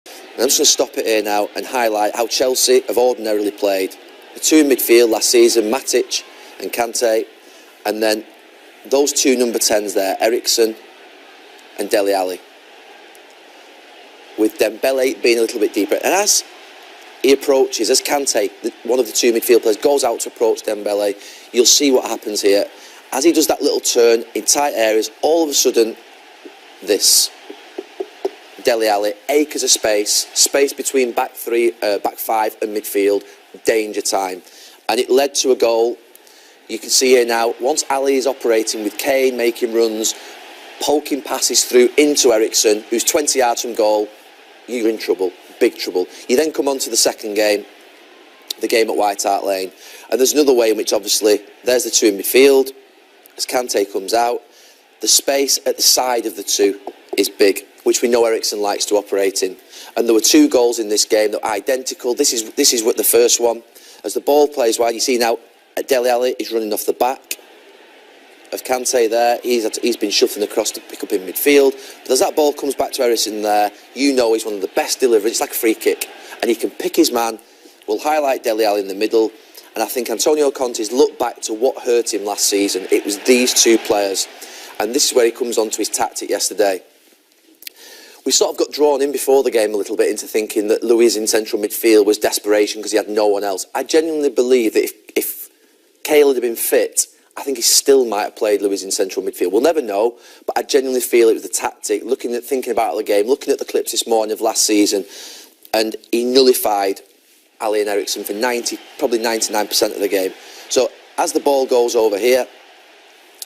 And I'm just going to stop it here now and highlight how Chelsea have ordinarily played. The two in midfield last season, Matic and Kante, and then those two number 10s there, Eriksen and Dele Alli, with Dembele being a little bit deeper. And as he approaches, as Kante, one of the two midfield players, goes out to approach Dembele, you'll see what happens here. As he does that little turn in tight areas, all of a sudden, this Dele Alli, acres of space between back five and midfield, danger time. And it led to a goal. You can see here now, once Ali is operating with Kane, making runs, poking passes through into Eriksen, who's 20 yards from goal, you're in trouble, big trouble. You then come on to the second game, the game at White Hart Lane, and there's another way in which obviously, there's the two in midfield, as Kante comes out, the space at the side of the two is big, which we know Eriksen likes to operate in. And there were two goals in this game that are identical. This is what the first one. As the ball plays wide, you see now Dele Alli is running off the back of Kante there. He's been shuffling across to pick up in midfield. But as that ball comes back to Eriksen there, you know he's one of the best deliverers. It's like a free kick. And he can pick his man. We'll highlight Dele Alli in the middle. And I think Antonio Conte's looked back to what hurt him last season. It was these two players. And this is where he comes on to his tactic yesterday. We sort of got drawn in before the game a little bit into thinking that Luiz in central midfield was desperation because he had no one else. I genuinely believe that if Cahill had been fit, I think he still might have played Luiz in central midfield. We'll never know, but I genuinely feel it was the tactic, thinking about the game, looking at the clips this morning of last season, and he nullified Ali and Eriksen for probably 99% of the game. So as the ball goes over here,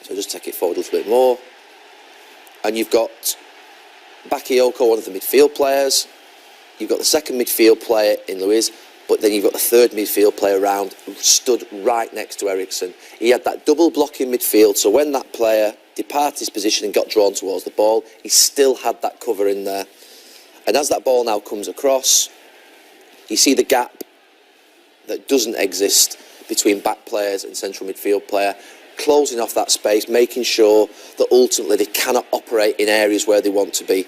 so just take it forward a little bit more, and you've got Bakayoko, one of the midfield players. You've got the second midfield player in Luiz, but then you've got the third midfield player around who stood right next to Eriksen. He had that double block in midfield, so when that player departed his position and got drawn towards the ball, he still had that cover in there. And as that ball now comes across, you see the gap that doesn't exist between back players and central midfield player, closing off that space, making sure that ultimately they cannot operate in areas where they want to be.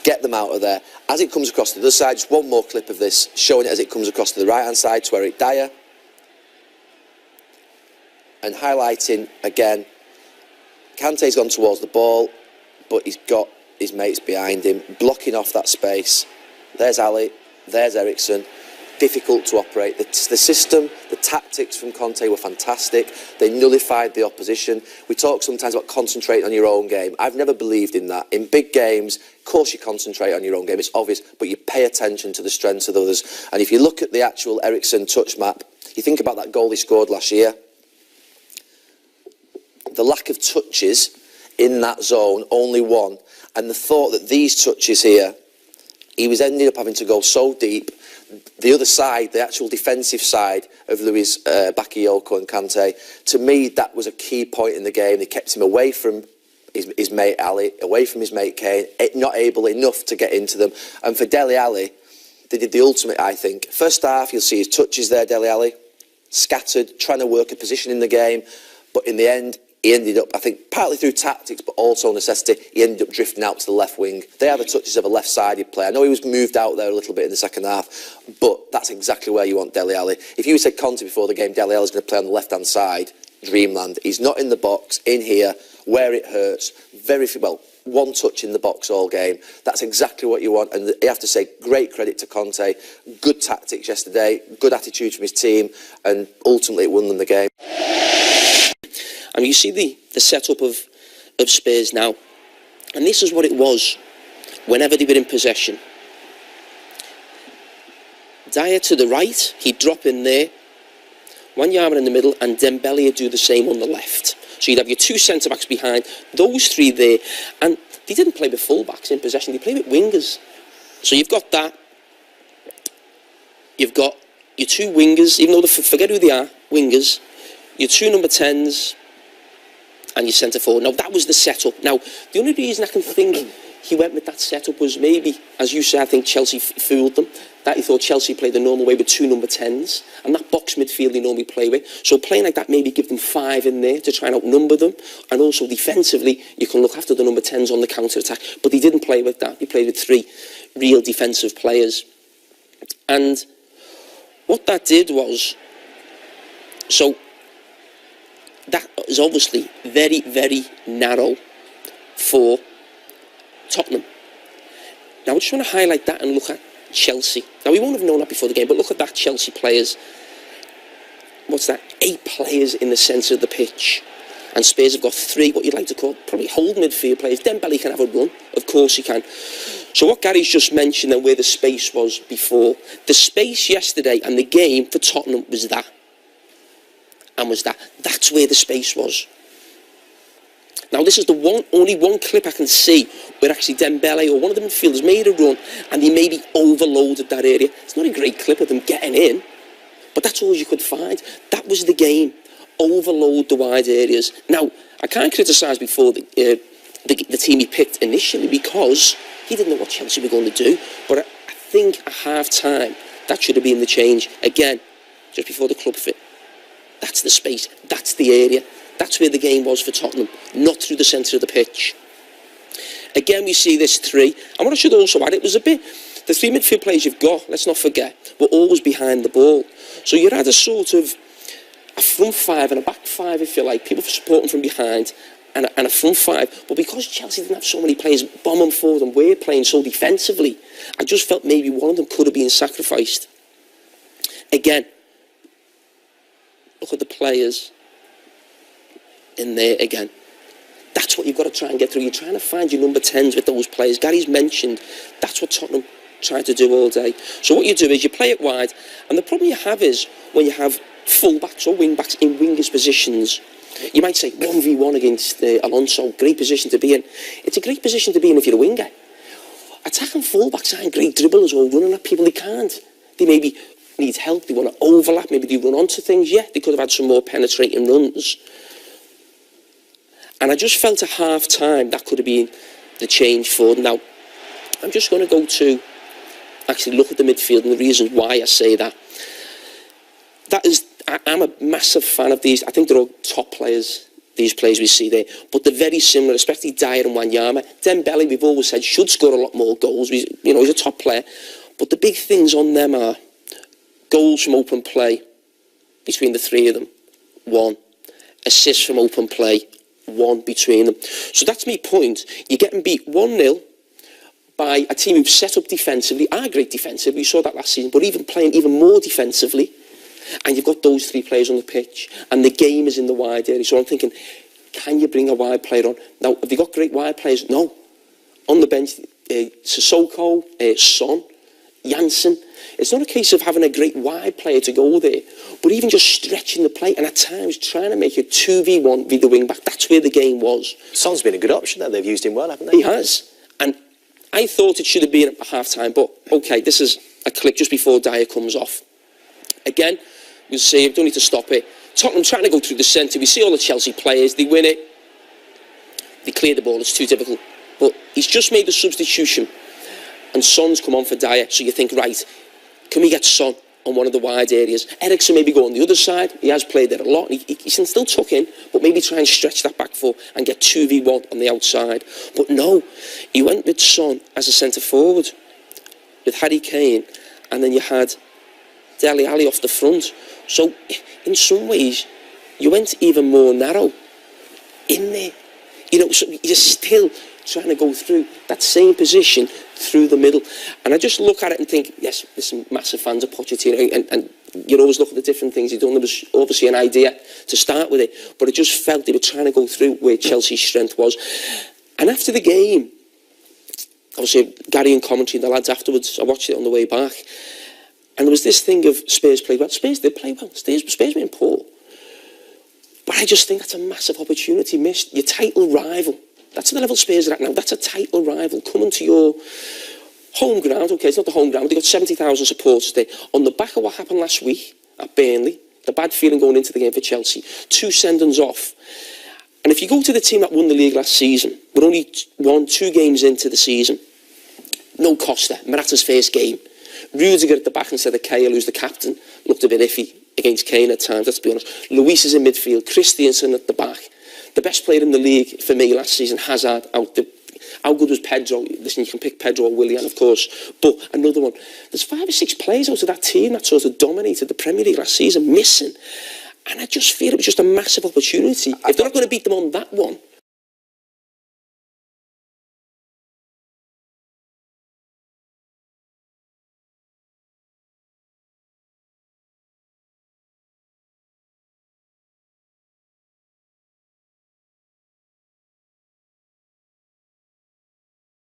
Get them out of there. As it comes across to the other side, just one more clip of this, showing it as it comes across to the right-hand side to Eric Dyer. And highlighting, again, Kante's gone towards the ball, but he's got his mates behind him, blocking off that space. There's Ali, there's Eriksen. Difficult to operate. The system, the tactics from Conte were fantastic. They nullified the opposition. We talk sometimes about concentrating on your own game. I've never believed in that. In big games, of course you concentrate on your own game, it's obvious, but you pay attention to the strengths of others. And if you look at the actual Eriksen touch map, you think about that goal he scored last year, the lack of touches in that zone, only one, and the thought that these touches here, he was ending up having to go so deep. The other side, the actual defensive side of Luiz, Bakayoko and Kante, to me that was a key point in the game. They kept him away from his mate Ali, away from his mate Kane, not able enough to get into them. And for Dele Alli, they did the ultimate, I think. First half, you'll see his touches there, Dele Alli, scattered, trying to work a position in the game, but in the end, he ended up, I think, partly through tactics, but also necessity, he ended up drifting out to the left wing. They are the touches of a left-sided player. I know he was moved out there a little bit in the second half, but that's exactly where you want Dele Alli. If you said Conte before the game, Dele Alli's going to play on the left-hand side, dreamland. He's not in the box, in here, where it hurts. One touch in the box all game. That's exactly what you want, and you have to say great credit to Conte. Good tactics yesterday, good attitude from his team, and ultimately it won them the game. And you see the setup of Spurs now. And this is what it was whenever they were in possession. Dyer to the right, he'd drop in there. Wanyama in the middle, and Dembele would do the same on the left. So you'd have your two centre-backs behind, those three there. And they didn't play with full-backs in possession, they played with wingers. So you've got that. You've got your two wingers, even though forget who they are, wingers. Your two number 10s. And your centre forward. Now, that was the setup. Now, the only reason I can think he went with that setup was maybe, as you say, I think Chelsea fooled them, that he thought Chelsea played the normal way with two number 10s, and that box midfield they normally play with. So playing like that, maybe give them 5 in there to try and outnumber them, and also defensively, you can look after the number 10s on the counter-attack, but they didn't play with that. They played with 3. real defensive players. And what that did was, so that is obviously very, very narrow for Tottenham. Now I just want to highlight that and look at Chelsea. Now we won't have known that before the game, but look at that Chelsea players. What's that? 8 players in the centre of the pitch. And Spurs have got 3, what you'd like to call, probably hold midfield players. Dembele can have a run. Of course he can. So what Gary's just mentioned and where the space was before, the space yesterday and the game for Tottenham was that. And was that. That's where the space was. Now this is the only one clip I can see where actually Dembele or one of the midfielders made a run and he maybe overloaded that area. It's not a great clip of them getting in, but that's all you could find. That was the game. Overload the wide areas. Now, I can't criticise before the team he picked initially because he didn't know what Chelsea were going to do, but I think at half-time that should have been the change. Again, just before the club fit. That's the space. That's the area. That's where the game was for Tottenham, not through the centre of the pitch. Again, we see this 3. And what I should also add, it was a bit, the 3 midfield players you've got, let's not forget, were always behind the ball. So you had a sort of a front 5 and a back 5, if you like, people supporting from behind, and a front 5. But because Chelsea didn't have so many players bombing forward and we're playing so defensively, I just felt maybe one of them could have been sacrificed. Again, look at the players in there again. That's what you've got to try and get through. You're trying to find your number 10s with those players. Gary's mentioned that's what Tottenham tried to do all day. So what you do is you play it wide, and the problem you have is when you have full-backs or wing-backs in wingers' positions, you might say 1v1 against Alonso, great position to be in. It's a great position to be in if you're a winger. Attacking full-backs aren't great dribblers or running at people. They can't. They maybe need help. They want to overlap. Maybe they run onto things. Yeah, they could have had some more penetrating runs. And I just felt at half-time that could have been the change for them. Now, I'm just going to go to actually look at the midfield and the reasons why I say that. I'm a massive fan of these. I think they're all top players, these players we see there. But they're very similar, especially Dyer and Wanyama. Dembele, we've always said, should score a lot more goals. He's a top player. But the big things on them are goals from open play between the 3 of them, 1. Assists from open play, 1 between them. So that's my point. You're getting beat 1-0 by a team who've set up defensively, are great defensively. We saw that last season, but even playing even more defensively. And you've got those 3 players on the pitch, and the game is in the wide area. So I'm thinking, can you bring a wide player on? Now, have you got great wide players? No. On the bench, Sissoko, Son, Janssen. It's not a case of having a great wide player to go there, but even just stretching the play and at times trying to make it 2v1 with the wing back. That's where the game was. Son's been a good option there. They've used him well, haven't they? He has. And I thought it should have been at half-time, but okay, this is a click just before Dyer comes off. Again, you'll see, I don't need to stop it. Tottenham trying to go through the centre. We see all the Chelsea players. They win it. They clear the ball. It's too difficult. But he's just made the substitution. And Son's come on for Dyer. So you think, right, can we get Son on one of the wide areas? Eriksen maybe go on the other side. He has played there a lot. He can still tuck in, but maybe try and stretch that back four and get 2v1 on the outside. But no, he went with Son as a centre forward with Harry Kane. And then you had Dele Alli off the front. So in some ways you went even more narrow in there, so you're still trying to go through that same position through the middle. And I just look at it and think, yes, there's some massive fans of Pochettino, and you always look at the different things he's done. There was obviously an idea to start with it, but it just felt they were trying to go through where Chelsea's strength was. And after the game, obviously Gary and commentary and the lads afterwards, I watched it on the way back, and there was this thing of Spurs played well. Spurs did play well. Spurs being poor. But I just think that's a massive opportunity missed. Your title rival. That's the level Spurs are at now. That's a title rival coming to your home ground. OK, it's not the home ground. They've got 70,000 supporters there. On the back of what happened last week at Burnley, the bad feeling going into the game for Chelsea, 2 sendings off. And if you go to the team that won the league last season, we're only 2 games into the season. No Costa, Morata's first game. Rudiger at the back instead of Cahill, who's the captain, looked a bit iffy against Kane at times, let's be honest. Luis is in midfield, Christensen at the back. The best player in the league for me last season, Hazard, out How good was Pedro? Listen, you can pick Pedro or Willian, of course, but another one. There's 5 or 6 players out of that team that sort of dominated the Premier League last season, missing. And I just feel it was just a massive opportunity. If they're not going to beat them on that one,